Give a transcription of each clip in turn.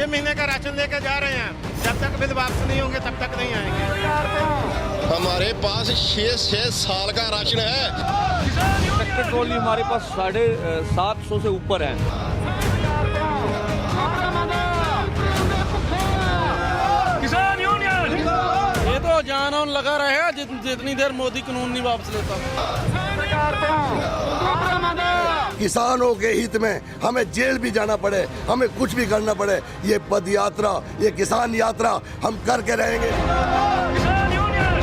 6 महीने का राशन लेकर जा रहे हैं, जब तक बिल वापस नहीं होंगे तब तक नहीं आएंगे। हमारे पास 6 साल का राशन है। ट्रैक्टर ट्रॉली हमारे पास 750 से ऊपर है। किसान यूनियन ये तो जान ऑन लगा रहेगा जितनी देर मोदी कानून नहीं वापस लेता। किसानों के हित में हमें जेल भी जाना पड़े, हमें कुछ भी करना पड़े, ये पद यात्रा, ये किसान यात्रा हम करके रहेंगे। किसान यूनियन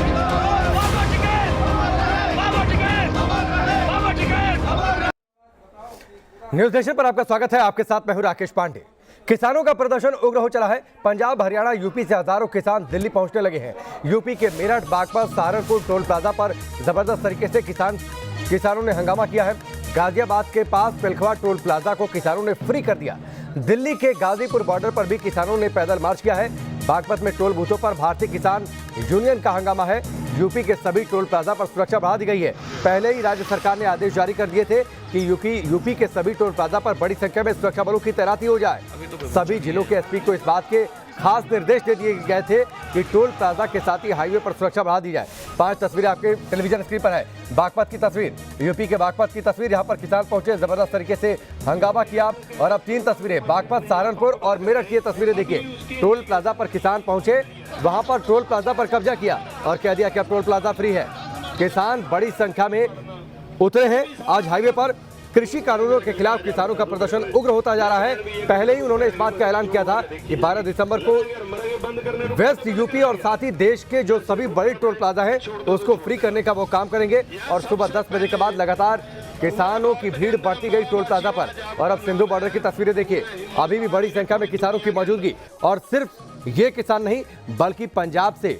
न्यूज नेशन पर आपका स्वागत है। आपके साथ मैं हूं राकेश पांडे। किसानों का प्रदर्शन उग्र हो चला है। पंजाब, हरियाणा, यूपी से हजारों किसान दिल्ली पहुंचने लगे हैं। यूपी के मेरठ, बागपत, सहारनपुर टोल प्लाजा पर जबरदस्त तरीके से किसानों ने हंगामा किया है। गाजियाबाद के पास पिलखवा टोल प्लाजा को किसानों ने फ्री कर दिया। दिल्ली के गाजीपुर बॉर्डर पर भी किसानों ने पैदल मार्च किया है। बागपत में टोल बूथों पर भारतीय किसान यूनियन का हंगामा है। यूपी के सभी टोल प्लाजा पर सुरक्षा बढ़ा दी गई है। पहले ही राज्य सरकार ने आदेश जारी कर दिए थे कि यूपी के सभी टोल प्लाजा पर बड़ी संख्या में सुरक्षा बलों की तैनाती हो जाए। सभी जिलों के एसपी को इस बात के खास निर्देश दे दिए गए थे कि टोल प्लाजा के साथ ही हाईवे पर सुरक्षा बढ़ा दी जाए। 5 तस्वीरें आपके टेलीविजन स्क्रीन पर है। बागपत की तस्वीर, यूपी के बागपत की तस्वीर, यहाँ पर किसान पहुंचे, जबरदस्त तरीके से हंगामा किया। और अब 3 तस्वीरें बागपत, सहारनपुर और मेरठ की तस्वीरें देखिए। टोल प्लाजा पर किसान पहुंचे, वहां पर टोल प्लाजा पर कब्जा किया और कह दिया कि अब टोल प्लाजा फ्री है। किसान बड़ी संख्या में उतरे हैं आज हाईवे पर। कृषि कानूनों के खिलाफ किसानों का प्रदर्शन उग्र होता जा रहा है। पहले ही उन्होंने इस बात का ऐलान किया था कि 12 दिसंबर को वेस्ट यूपी और साथ ही देश के जो सभी बड़े टोल प्लाजा हैं उसको फ्री करने का वो काम करेंगे। और सुबह 10 बजे के बाद लगातार किसानों की भीड़ बढ़ती गई टोल प्लाजा पर। और अब सिंधु बॉर्डर की तस्वीरें देखिए, अभी भी बड़ी संख्या में किसानों की मौजूदगी। और सिर्फ ये किसान नहीं बल्कि पंजाब से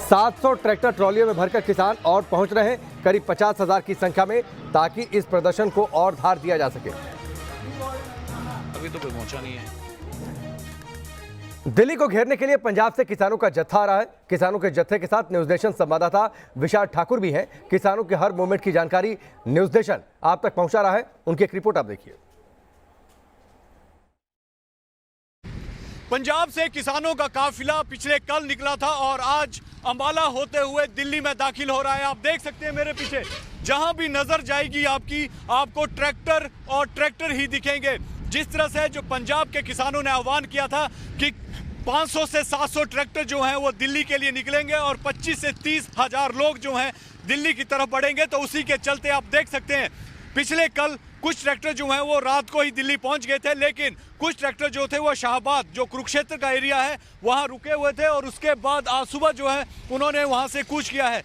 700 ट्रैक्टर ट्रॉलियों में भरकर किसान और पहुंच रहे हैं, करीब 50,000 की संख्या में, ताकि इस प्रदर्शन को और धार दिया जा सके। अभी तो कोई पहुंचा नहीं है। दिल्ली को घेरने के लिए पंजाब से किसानों का जत्था आ रहा है। किसानों के जत्थे के साथ न्यूज नेशन संवाददाता विशाल ठाकुर भी हैं। किसानों के हर मूवमेंट की जानकारी न्यूज नेशन आप तक पहुंचा रहा है। उनकी एक रिपोर्ट आप देखिए। पंजाब से किसानों का काफिला पिछले कल निकला था और आज अंबाला होते हुए दिल्ली में दाखिल हो रहा है। आप देख सकते हैं मेरे पीछे, जहां भी नजर जाएगी आपको ट्रैक्टर और ट्रैक्टर ही दिखेंगे। जिस तरह से जो पंजाब के किसानों ने आह्वान किया था कि 500 से 700 ट्रैक्टर जो हैं वो दिल्ली के लिए निकलेंगे और 25 से 30 हजार लोग जो हैं दिल्ली की तरफ बढ़ेंगे, तो उसी के चलते आप देख सकते हैं पिछले कल कुछ ट्रैक्टर जो हैं वो रात को ही दिल्ली पहुंच गए थे, लेकिन कुछ ट्रैक्टर जो थे वो शाहबाद, जो कुरुक्षेत्र का एरिया है, वहां रुके हुए थे और उसके बाद आज सुबह जो है उन्होंने वहां से कूच किया है।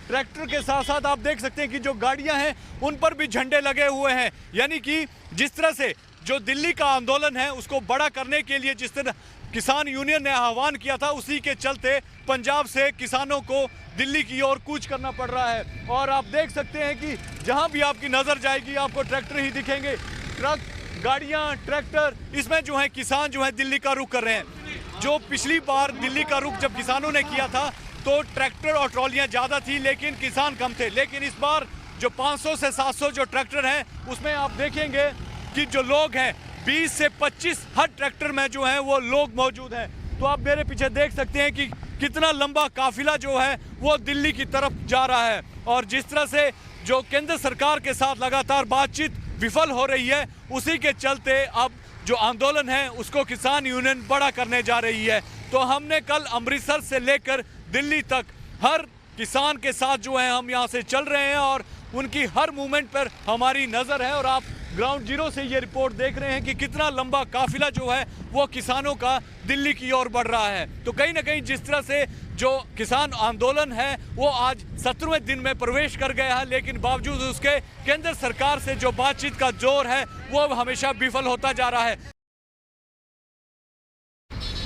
ट्रैक्टर के साथ साथ आप देख सकते हैं कि जो गाड़ियां हैं उन पर भी झंडे लगे हुए हैं। यानी कि जिस तरह से जो दिल्ली का आंदोलन है उसको बड़ा करने के लिए जिस तरह किसान यूनियन ने आह्वान किया था, उसी के चलते पंजाब से किसानों को दिल्ली की ओर कूच करना पड़ रहा है। और आप देख सकते हैं कि जहां भी आपकी नजर जाएगी आपको ट्रैक्टर ही दिखेंगे, ट्रक, गाड़ियां, ट्रैक्टर, इसमें जो है किसान जो है दिल्ली का रुख कर रहे हैं। जो पिछली बार दिल्ली का रुख जब किसानों ने किया था तो ट्रैक्टर और ट्रॉलियां ज़्यादा थी लेकिन किसान कम थे, लेकिन इस बार जो 500 से 700 जो ट्रैक्टर हैं उसमें आप देखेंगे कि जो लोग हैं 20 से 25 हर ट्रैक्टर में जो है वो लोग मौजूद हैं। तो आप मेरे पीछे देख सकते हैं कि कितना लंबा काफिला जो है वो दिल्ली की तरफ जा रहा है। और जिस तरह से जो केंद्र सरकार के साथ लगातार बातचीत विफल हो रही है, उसी के चलते अब जो आंदोलन है उसको किसान यूनियन बड़ा करने जा रही है। तो हमने कल अमृतसर से लेकर दिल्ली तक हर किसान के साथ जो है हम यहाँ से चल रहे हैं और उनकी हर मूवमेंट पर हमारी नज़र है। और आप ग्राउंड जीरो से ये रिपोर्ट देख रहे हैं कि कितना लंबा काफिला जो है वो किसानों का दिल्ली की ओर बढ़ रहा है। तो कहीं ना कहीं जिस तरह से जो किसान आंदोलन है वो आज 17वें दिन में प्रवेश कर गया है, लेकिन बावजूद उसके केंद्र सरकार से जो बातचीत का जोर है वो हमेशा विफल होता जा रहा है।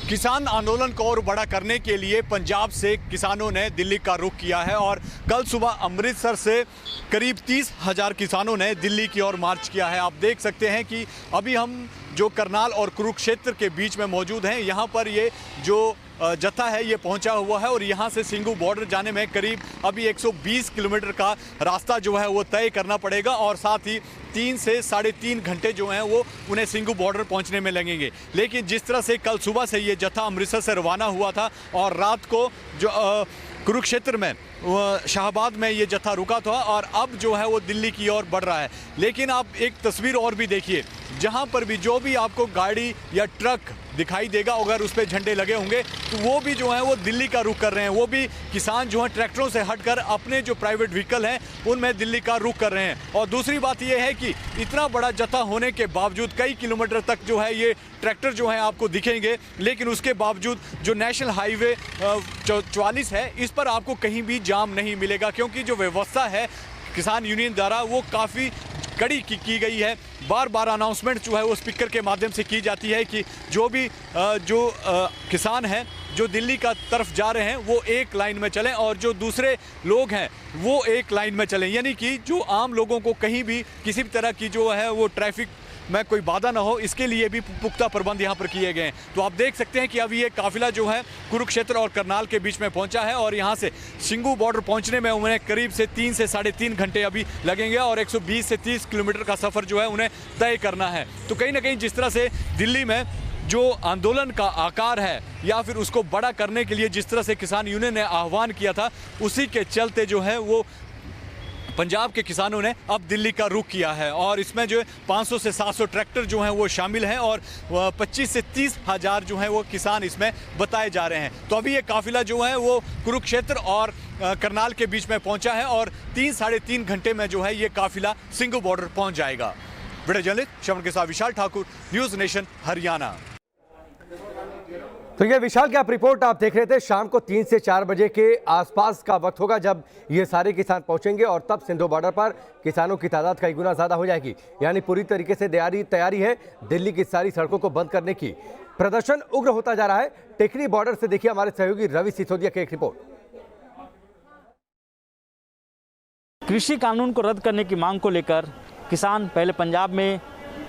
किसान आंदोलन को और बड़ा करने के लिए पंजाब से किसानों ने दिल्ली का रुख किया है और कल सुबह अमृतसर से करीब 30,000 किसानों ने दिल्ली की ओर मार्च किया है। आप देख सकते हैं कि अभी हम जो करनाल और कुरुक्षेत्र के बीच में मौजूद हैं। यहाँ पर ये जो जत्था है ये पहुंचा हुआ है और यहां से सिंघू बॉर्डर जाने में करीब अभी 120 किलोमीटर का रास्ता जो है वो तय करना पड़ेगा और साथ ही 3 से 3.5 घंटे जो हैं वो उन्हें सिंघू बॉर्डर पहुंचने में लगेंगे। लेकिन जिस तरह से कल सुबह से ये जत्था अमृतसर से रवाना हुआ था और रात को जो कुरुक्षेत्र में शाहबाद में ये जत्था रुका था और अब जो है वो दिल्ली की ओर बढ़ रहा है। लेकिन आप एक तस्वीर और भी देखिए, जहां पर भी जो भी आपको गाड़ी या ट्रक दिखाई देगा अगर उस पर झंडे लगे होंगे तो वो भी जो है वो दिल्ली का रुख कर रहे हैं। वो भी किसान जो हैं ट्रैक्टरों से हटकर अपने जो प्राइवेट व्हीकल हैं उनमें दिल्ली का रुख कर रहे हैं। और दूसरी बात ये है कि इतना बड़ा जत्था होने के बावजूद कई किलोमीटर तक जो है ये ट्रैक्टर जो हैं आपको दिखेंगे, लेकिन उसके बावजूद जो नेशनल हाईवे 44 है इस पर आपको कहीं भी जाम नहीं मिलेगा, क्योंकि जो व्यवस्था है किसान यूनियन द्वारा वो काफ़ी कड़ी की गई है। बार बार अनाउंसमेंट जो है वो स्पीकर के माध्यम से की जाती है कि जो भी किसान हैं जो दिल्ली का तरफ जा रहे हैं वो एक लाइन में चलें और जो दूसरे लोग हैं वो एक लाइन में चलें, यानी कि जो आम लोगों को कहीं भी किसी भी तरह की जो है वो ट्रैफिक में कोई बाधा ना हो, इसके लिए भी पुख्ता प्रबंध यहाँ पर किए गए हैं। तो आप देख सकते हैं कि अभी ये काफिला जो है कुरुक्षेत्र और करनाल के बीच में पहुंचा है और यहाँ से सिंघू बॉर्डर पहुंचने में उन्हें करीब से 3 से 3.5 घंटे अभी लगेंगे और 120 से 30 किलोमीटर का सफ़र जो है उन्हें तय करना है। तो कहीं ना कहीं जिस तरह से दिल्ली में जो आंदोलन का आकार है या फिर उसको बड़ा करने के लिए जिस तरह से किसान यूनियन ने आह्वान किया था, उसी के चलते जो है वो पंजाब के किसानों ने अब दिल्ली का रुख किया है और इसमें जो 500 से 700 ट्रैक्टर जो हैं वो शामिल हैं और 25 से 30 हज़ार जो हैं वो किसान इसमें बताए जा रहे हैं। तो अभी ये काफिला जो है वो कुरुक्षेत्र और करनाल के बीच में पहुंचा है और 3-3.5 घंटे में जो है ये काफिला सिंघू बॉर्डर पहुंच जाएगा। वीडियो जर्नलिस्ट श्रवण के साथ विशाल ठाकुर, न्यूज़ नेशन हरियाणा। तो ये विशाल की आप रिपोर्ट आप देख रहे थे। शाम को 3 से 4 बजे के आसपास का वक्त होगा जब ये सारे किसान पहुंचेंगे और तब सिंधु बॉर्डर पर किसानों की तादाद कई गुना ज़्यादा हो जाएगी। यानी पूरी तरीके से तैयारी है दिल्ली की सारी सड़कों को बंद करने की। प्रदर्शन उग्र होता जा रहा है। टेकरी बॉर्डर से देखिए हमारे सहयोगी रवि सिसोदिया की एक रिपोर्ट। कृषि कानून को रद्द करने की मांग को लेकर किसान पहले पंजाब में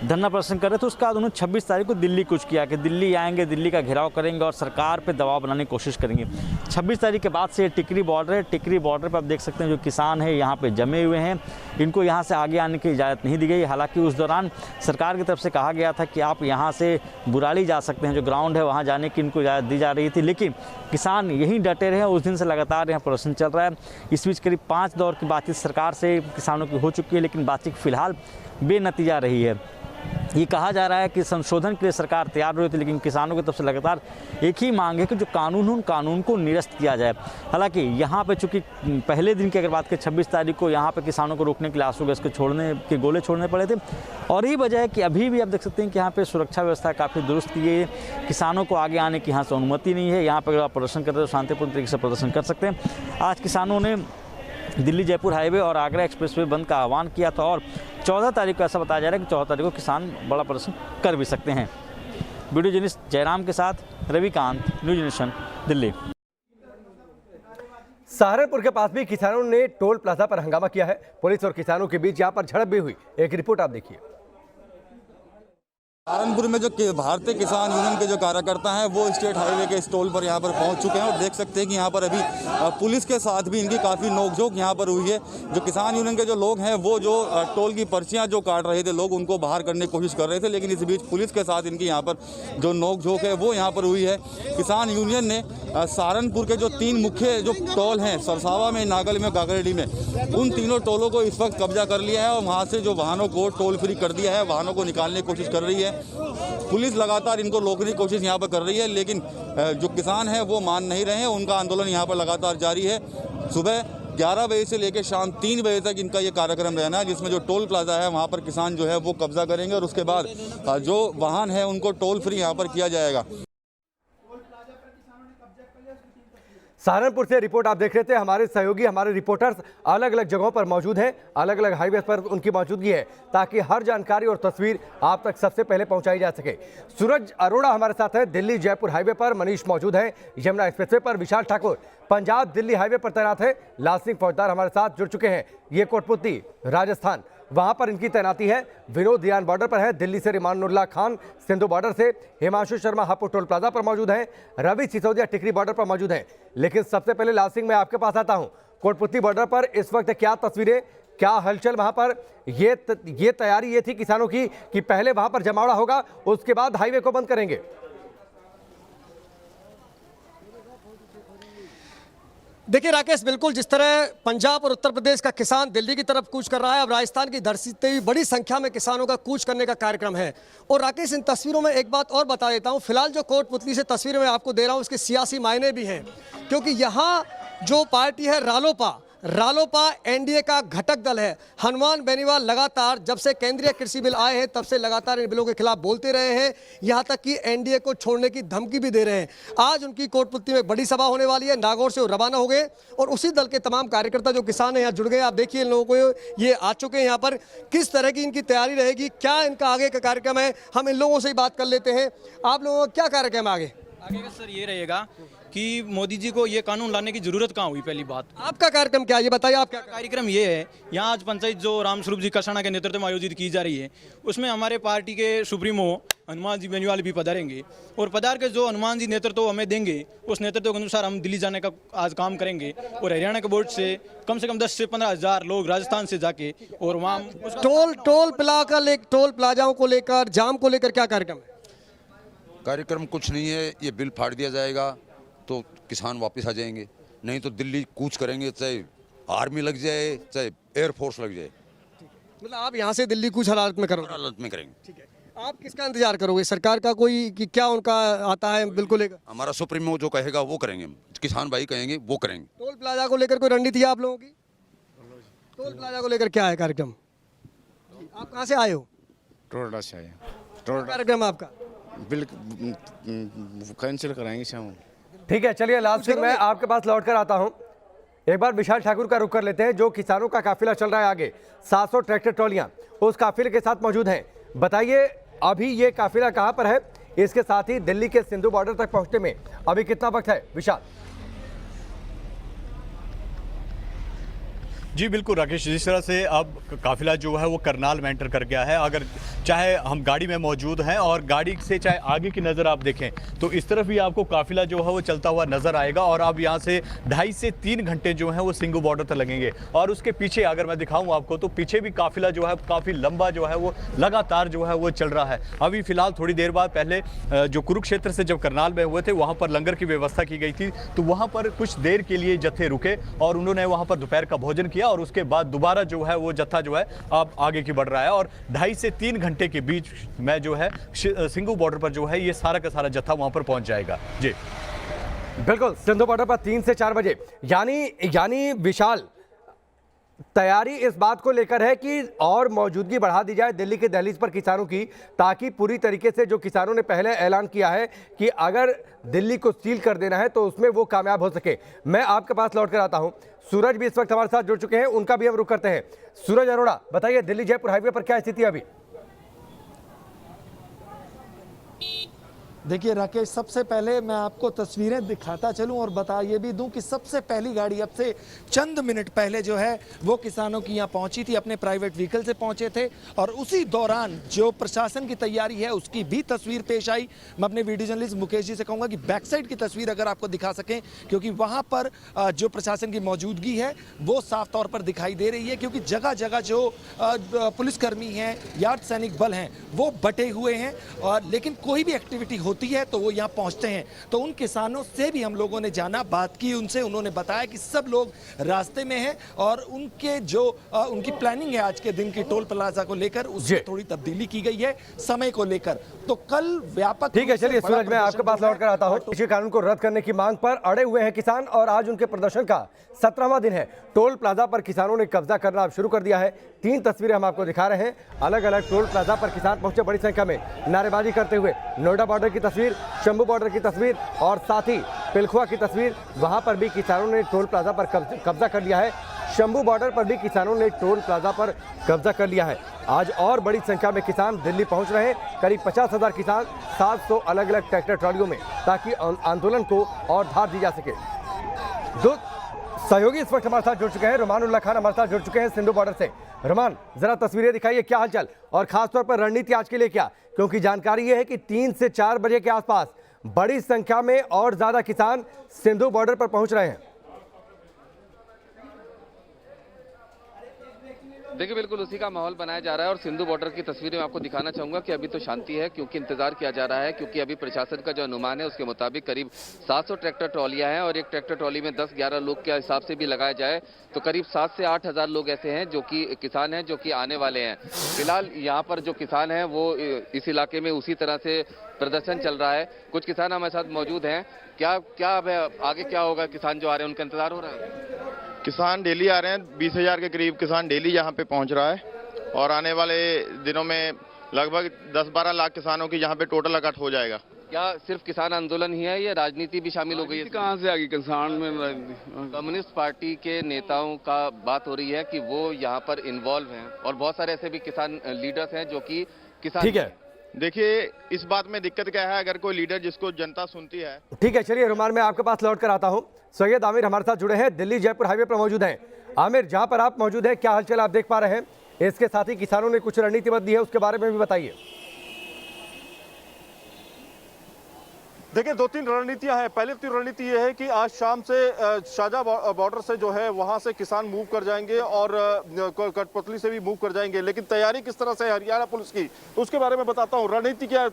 धरना प्रदर्शन कर रहे थे, उसके बाद उन्होंने 26 तारीख को दिल्ली कूच किया कि दिल्ली आएंगे, दिल्ली का घेराव करेंगे और सरकार पे दबाव बनाने की कोशिश करेंगे। 26 तारीख के बाद से टिकरी बॉर्डर है। टिकरी बॉर्डर पर आप देख सकते हैं जो किसान है यहाँ पे जमे हुए हैं, इनको यहाँ से आगे आने की इजाज़त नहीं दी गई। हालांकि उस दौरान सरकार की तरफ से कहा गया था कि आप यहाँ से बुराली जा सकते हैं, जो ग्राउंड है वहाँ जाने की इनको इजाज़त दी जा रही थी, लेकिन किसान यहीं डटे रहे। उस दिन से लगातार यहाँ प्रदर्शन चल रहा है। इस बीच करीब 5 दौर की बातचीत सरकार से किसानों की हो चुकी है, लेकिन बातचीत फिलहाल बेनतीजा रही है। ये कहा जा रहा है कि संशोधन के लिए सरकार तैयार हुई थी, लेकिन किसानों की तरफ से लगातार एक ही मांग है कि जो कानून है उन कानून को निरस्त किया जाए। हालांकि यहाँ पे चूंकि पहले दिन की अगर बात करें 26 तारीख को यहाँ पे किसानों को रोकने के लिए आंसू गैस के गोले छोड़ने पड़े थे और यही वजह है कि अभी भी आप देख सकते हैं कि यहाँ पे सुरक्षा व्यवस्था काफ़ी दुरुस्त की गई है। किसानों को आगे आने की यहाँ से अनुमति नहीं है। यहाँ पर अगर आप प्रदर्शन करते हैं तो शांतिपूर्ण तरीके से प्रदर्शन कर सकते हैं। आज किसानों ने दिल्ली जयपुर हाईवे और आगरा एक्सप्रेसवे बंद का आह्वान किया था और 14 तारीख को ऐसा बताया जा रहा है कि 14 तारीख को किसान बड़ा प्रदर्शन कर भी सकते हैं। वीडियो जर्नलिस्ट जयराम के साथ रविकांत, न्यूज़ नेशन, दिल्ली। सहारनपुर के पास भी किसानों ने टोल प्लाजा पर हंगामा किया है। पुलिस और किसानों के बीच यहां पर झड़प भी हुई। एक रिपोर्ट आप देखिए। सहारनपुर में जो भारतीय किसान यूनियन के जो कार्यकर्ता हैं वो स्टेट हाईवे के इस टोल पर यहाँ पर पहुँच चुके हैं और देख सकते हैं कि यहाँ पर अभी पुलिस के साथ भी इनकी काफ़ी नोकझोंक यहाँ पर हुई है। जो किसान यूनियन के जो लोग हैं वो जो टोल की पर्चियाँ जो काट रहे थे लोग उनको बाहर करने की कोशिश कर रहे थे, लेकिन इस बीच पुलिस के साथ इनकी यहाँ पर जो नोकझोंक है वो यहाँ पर हुई है। किसान यूनियन ने सहारनपुर के जो 3 मुख्य जो टोल हैं सरसावा में, नागल में, काकरेडी में, उन तीनों टोलों को इस वक्त कब्जा कर लिया है और वहाँ से जो वाहनों को टोल फ्री कर दिया है, वाहनों को निकालने की कोशिश कर रही है। पुलिस लगातार इनको रोकने की कोशिश यहाँ पर कर रही है, लेकिन जो किसान हैं वो मान नहीं रहे हैं। उनका आंदोलन यहाँ पर लगातार जारी है। सुबह 11 बजे से लेकर शाम 3 बजे तक इनका ये कार्यक्रम रहना है, जिसमें जो टोल प्लाजा है वहाँ पर किसान जो है वो कब्जा करेंगे और उसके बाद जो वाहन है उनको टोल फ्री यहाँ पर किया जाएगा। सहारनपुर से रिपोर्ट आप देख रहे थे। हमारे सहयोगी, हमारे रिपोर्टर्स अलग अलग जगहों पर मौजूद हैं, अलग अलग हाईवे पर उनकी मौजूदगी है ताकि हर जानकारी और तस्वीर आप तक सबसे पहले पहुंचाई जा सके। सूरज अरोड़ा हमारे साथ है दिल्ली जयपुर हाईवे पर, मनीष मौजूद है यमुना एक्सप्रेसवे पर, विशाल ठाकुर पंजाब दिल्ली हाईवे पर तैनात है, लाल सिंह फौजदार हमारे साथ जुड़ चुके हैं, ये कोटपुतली राजस्थान, वहां पर इनकी तैनाती है। विनोद दियान बॉर्डर पर है, दिल्ली से रिमानुल्लाह खान सिंधु बॉर्डर से, हिमांशु शर्मा हापुड़ टोल प्लाजा पर मौजूद हैं, रवि सिसोदिया टिकरी बॉर्डर पर मौजूद हैं। लेकिन सबसे पहले लाल सिंह मैं आपके पास आता हूं, कोटपुतली बॉर्डर पर इस वक्त क्या तस्वीरें, क्या हलचल वहां पर? ये तैयारी ये थी किसानों की कि पहले वहां पर जमावड़ा होगा, उसके बाद हाईवे को बंद करेंगे। देखिए राकेश, बिल्कुल जिस तरह पंजाब और उत्तर प्रदेश का किसान दिल्ली की तरफ कूच कर रहा है, अब राजस्थान की धरती से भी बड़ी संख्या में किसानों का कूच करने का कार्यक्रम है। और राकेश, इन तस्वीरों में एक बात और बता देता हूं, फिलहाल जो कोटपुतली से तस्वीरें मैं आपको दे रहा हूं उसके सियासी मायने भी हैं, क्योंकि यहाँ जो पार्टी है रालोपा एनडीए का घटक दल है। हनुमान बेनीवाल लगातार जब से केंद्रीय कृषि बिल आए हैं तब से लगातार इन बिलों के खिलाफ बोलते रहे हैं, यहां तक कि एनडीए को छोड़ने की धमकी भी दे रहे हैं। आज उनकी कोटपुतली में बड़ी सभा होने वाली है, नागौर से वो रवाना हो गए और उसी दल के तमाम कार्यकर्ता जो किसान हैं यहाँ जुड़ गए। आप देखिए इन लोगों को ये आ चुके हैं यहाँ पर, किस तरह की इनकी तैयारी रहेगी, क्या इनका आगे का कार्यक्रम है, हम इन लोगों से ही बात कर लेते हैं। आप लोगों का क्या कार्यक्रम है आगे? आगे का सर ये रहेगा कि मोदी जी को ये कानून लाने की जरूरत कहाँ हुई, पहली बात। आपका कार्यक्रम क्या है ये बताइए। आपका कार्यक्रम ये है, यहाँ आज पंचायत जो रामस्वरूप जी कसाना के नेतृत्व में आयोजित की जा रही है, उसमें हमारे पार्टी के सुप्रीमो हनुमान जी बेनीवाल भी पधारेंगे और पधार के जो हनुमान जी नेतृत्व हमें देंगे उस नेतृत्व के अनुसार हम दिल्ली जाने का आज काम करेंगे। और हरियाणा के बोर्ड से कम 10 से 15 हज़ार लोग राजस्थान से जाके और वहाँ टोल प्लाजाओं को लेकर, जाम को लेकर क्या कार्यक्रम है? कार्यक्रम कुछ नहीं है, ये बिल फाड़ दिया जाएगा तो किसान वापस आ जाएंगे, नहीं तो दिल्ली कूच करेंगे, चाहे आर्मी लग जाए चाहे एयरफोर्स लग जाए। मतलब आप यहाँ से दिल्ली कुछ हालात में करोगे? हालत में करेंगे। ठीक है, आप किसका इंतजार करोगे? सरकार का कोई कि क्या उनका आता है बिल्कुल लेकर? हमारा सुप्रीमो जो कहेगा वो करेंगे, किसान भाई कहेंगे वो करेंगे। टोल प्लाजा को लेकर कोई रणनीति है आप लोगों की? टोल प्लाजा को लेकर क्या है कार्यक्रम? आप कहाँ से आए हो? टोरडा से आए। कार्यक्रम आपका? बिल कैंसिल कराएंगे शाम। ठीक है, चलिए लाल सिंह मैं आपके पास लौट कर आता हूं। एक बार विशाल ठाकुर का रुख कर लेते हैं। जो किसानों का काफिला चल रहा है आगे, 700 ट्रैक्टर ट्रॉलियां उस काफिले के साथ मौजूद हैं। बताइए अभी ये काफिला कहां पर है, इसके साथ ही दिल्ली के सिंधु बॉर्डर तक पहुंचने में अभी कितना वक्त है? विशाल। जी बिल्कुल राकेश, जिस तरह से अब काफिला जो है वो करनाल में एंटर कर गया है, अगर चाहे हम गाड़ी में मौजूद हैं और गाड़ी से चाहे आगे की नज़र आप देखें तो इस तरफ भी आपको काफिला जो है वो चलता हुआ नज़र आएगा। और अब यहाँ से 2.5 से 3 घंटे जो है वो सिंघू बॉर्डर तक लगेंगे। और उसके पीछे अगर मैं दिखाऊँ आपको तो पीछे भी काफिला जो है काफ़ी लंबा जो है वो लगातार जो है वो चल रहा है। अभी फिलहाल थोड़ी देर बाद पहले जो कुरुक्षेत्र से जब करनाल में हुए थे वहाँ पर लंगर की व्यवस्था की गई थी, तो वहाँ पर कुछ देर के लिए जत्थे रुके और उन्होंने वहाँ पर दोपहर का भोजन किया और उसके बाद दोबारा जो है वो जत्था जो है अब आगे की बढ़ रहा है। और 2.5 से 3 घंटे के बीच में जो है सिंघू बॉर्डर पर जो है ये सारा का सारा जत्था वहां पर पहुंच जाएगा। जी बिल्कुल, सिंधु बॉर्डर पर 3 से 4 बजे यानी विशाल तैयारी इस बात को लेकर है कि और मौजूदगी बढ़ा दी जाए दिल्ली के दहलीज पर किसानों की, ताकि पूरी तरीके से जो किसानों ने पहले ऐलान किया है कि अगर दिल्ली को सील कर देना है तो उसमें वो कामयाब हो सके। मैं आपके पास लौट कर आता हूं। सूरज भी इस वक्त हमारे साथ जुड़ चुके हैं, उनका भी हम रुख करते हैं। सूरज अरोड़ा, बताइए दिल्ली जयपुर हाईवे पर क्या स्थिति है अभी? देखिए राकेश, सबसे पहले मैं आपको तस्वीरें दिखाता चलूं और बता ये भी दूं कि सबसे पहली गाड़ी अब से चंद मिनट पहले जो है वो किसानों की यहाँ पहुंची थी, अपने प्राइवेट व्हीकल से पहुंचे थे और उसी दौरान जो प्रशासन की तैयारी है उसकी भी तस्वीर पेश आई। मैं अपने वीडियो जर्नलिस्ट मुकेश जी से कहूँगा कि बैक साइड की तस्वीर अगर आपको दिखा सकें, क्योंकि वहाँ पर जो प्रशासन की मौजूदगी है वो साफ तौर पर दिखाई दे रही है, क्योंकि जगह जगह जो पुलिसकर्मी हैं या सैनिक बल हैं वो बटे हुए हैं। और लेकिन कोई भी एक्टिविटी होती है तो वो यहाँ पहुंचते हैं। तो उन किसानों से भी हम लोगों ने जाना, बात की उनसे, उन्होंने बताया कि सब लोग रास्ते में हैं और उनके जो उनकी प्लानिंग है आज के दिन की टोल प्लाजा को लेकर उसमें थोड़ी तब्दीली की गई है समय को लेकर। तो कल व्यापक। ठीक है, चलिए सूरज मैं आपके पास लौट कर आता हूँ। कृषि कानून को रद्द करने की मांग पर अड़े हुए हैं किसान और आज उनके प्रदर्शन का 17वां दिन है। टोल प्लाजा पर किसानों ने कब्जा करना अब शुरू कर दिया है। 3 तस्वीरें हम आपको दिखा रहे हैं। अलग अलग टोल प्लाजा पर किसान पहुंचे बड़ी संख्या में नारेबाजी करते हुए। नोएडा बॉर्डर की तस्वीर, शंभू बॉर्डर की तस्वीर और साथ ही पिलखुआ की तस्वीर, वहां पर भी किसानों ने टोल प्लाजा पर कब्जा कर लिया है। शंभू बॉर्डर पर भी किसानों ने टोल प्लाजा पर कब्जा कर लिया है। आज और बड़ी संख्या में किसान दिल्ली पहुंच रहे हैं, करीब 50,000 किसान 700 अलग अलग ट्रैक्टर ट्रॉलियों में, ताकि आंदोलन को और धार दी जा सके। सहयोगी इस वक्त हमारे साथ जुड़ चुके हैं, रुमान उल्लाह खान हमारे साथ जुड़ चुके हैं सिंधु बॉर्डर से। रुमान, जरा तस्वीरें दिखाइए, क्या हालचाल और खासतौर पर रणनीति आज के लिए क्या, क्योंकि जानकारी यह है कि 3 से 4 बजे के आसपास बड़ी संख्या में और ज्यादा किसान सिंधु बॉर्डर पर पहुंच रहे हैं। देखिए, बिल्कुल उसी का माहौल बनाया जा रहा है और सिंधु बॉर्डर की तस्वीरें मैं आपको दिखाना चाहूंगा कि अभी तो शांति है, क्योंकि इंतजार किया जा रहा है, क्योंकि अभी प्रशासन का जो अनुमान है उसके मुताबिक करीब 700 ट्रैक्टर ट्रॉलियां हैं और एक ट्रैक्टर ट्रॉली में 10-11 लोग के हिसाब से भी लगाया जाए तो करीब 7 से 8 हज़ार लोग ऐसे हैं जो कि किसान हैं, जो कि आने वाले हैं। फिलहाल यहाँ पर जो किसान हैं वो इस इलाके में उसी तरह से प्रदर्शन चल रहा है। कुछ किसान हमारे साथ मौजूद हैं। क्या आगे क्या होगा? किसान जो आ रहे हैं उनका इंतजार हो रहा है? किसान डेली आ रहे हैं, 20,000 के करीब किसान डेली यहाँ पे पहुँच रहा है और आने वाले दिनों में लगभग 10-12 लाख किसानों की यहाँ पे टोटल इकट्ठ हो जाएगा। क्या सिर्फ किसान आंदोलन ही है या राजनीति भी शामिल हो गई है? कहाँ से आ गई किसान में? कम्युनिस्ट पार्टी के नेताओं का बात हो रही है कि वो यहाँ पर इन्वॉल्व हैं और बहुत सारे ऐसे भी किसान लीडर्स हैं जो कि किसान। ठीक है, देखिए इस बात में दिक्कत क्या है, अगर कोई लीडर जिसको जनता सुनती है। ठीक है, चलिए रुमान, मैं आपके पास लौट कर आता हूं। सैयद आमिर हमारे साथ जुड़े हैं, दिल्ली जयपुर हाईवे पर मौजूद हैं। आमिर, जहां पर आप मौजूद हैं, क्या हालचाल आप देख पा रहे हैं? इसके साथ ही किसानों ने कुछ रणनीति बदली है, उसके बारे में भी बताइए। देखिए, 2-3 रणनीतियां हैं। पहली रणनीति ये है कि आज शाम से शाहजहां बॉर्डर से जो है वहां से किसान मूव कर जाएंगे और कठपुतली से भी मूव कर जाएंगे। लेकिन तैयारी किस तरह से हरियाणा पुलिस की, उसके बारे में बताता हूं। रणनीति क्या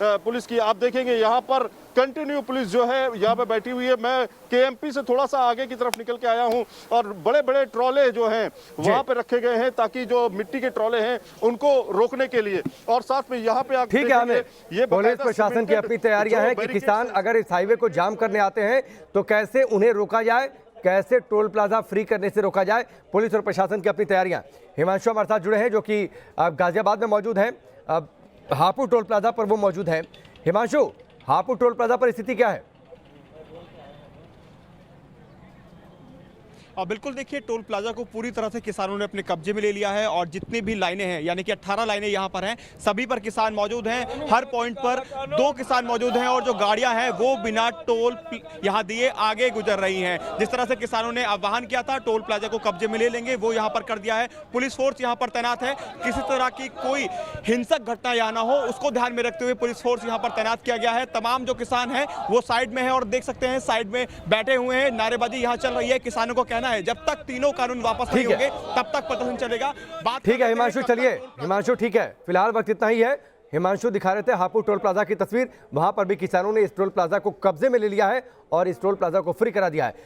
पुलिस की, आप देखेंगे यहाँ पर कंटिन्यू पुलिस जो है यहाँ पे बैठी हुई है। मैं केएमपी से थोड़ा सा आगे की तरफ निकल के आया हूँ और बड़े बड़े ट्रॉले जो हैं वहां पे रखे गए हैं ताकि जो मिट्टी के ट्रॉले हैं उनको रोकने के लिए। और साथ में यहाँ पे आप ठीक है आमिर, पुलिस प्रशासन की अपनी तैयारियां हैं कि किसान अगर इस हाईवे को जाम करने आते हैं तो कैसे उन्हें रोका जाए, कैसे टोल प्लाजा फ्री करने से रोका जाए। पुलिस और प्रशासन की अपनी तैयारियां। हिमांशु हमारे साथ जुड़े हैं जो कि गाजियाबाद में मौजूद हैं, हापुड़ टोल प्लाजा पर वो मौजूद हैं। हिमांशु, हापुड़ टोल प्लाजा पर स्थिति क्या है? बिल्कुल, देखिए टोल प्लाजा को पूरी तरह से किसानों ने अपने कब्जे में ले लिया है और जितनी भी लाइनें हैं, यानी कि 18 लाइनें यहाँ पर हैं, सभी पर किसान मौजूद हैं। हर पॉइंट पर 2 किसान मौजूद हैं और जो गाड़ियां हैं वो बिना टोल यहाँ दिए आगे गुजर रही हैं। जिस तरह से किसानों ने आह्वान किया था टोल प्लाजा को कब्जे में ले लेंगे, वो यहाँ पर कर दिया है। पुलिस फोर्स यहाँ पर तैनात है, किसी तरह की कोई हिंसक घटना यहाँ ना हो उसको ध्यान में रखते हुए पुलिस फोर्स यहाँ पर तैनात किया गया है। तमाम जो किसान हैं वो साइड में है और देख सकते हैं साइड में बैठे हुए हैं, नारेबाजी यहाँ चल रही है। किसानों को कहना है जब तक तीनों कानून वापस नहीं होंगे तब तक प्रदर्शन चलेगा। बात ठीक है हिमांशु, चलिए हिमांशु, ठीक है, फिलहाल वक्त इतना ही है। हिमांशु दिखा रहे थे हापुड़ टोल प्लाजा की तस्वीर, वहां पर भी किसानों ने इस टोल प्लाजा को कब्जे में ले लिया है और इस टोल प्लाजा को फ्री करा दिया है।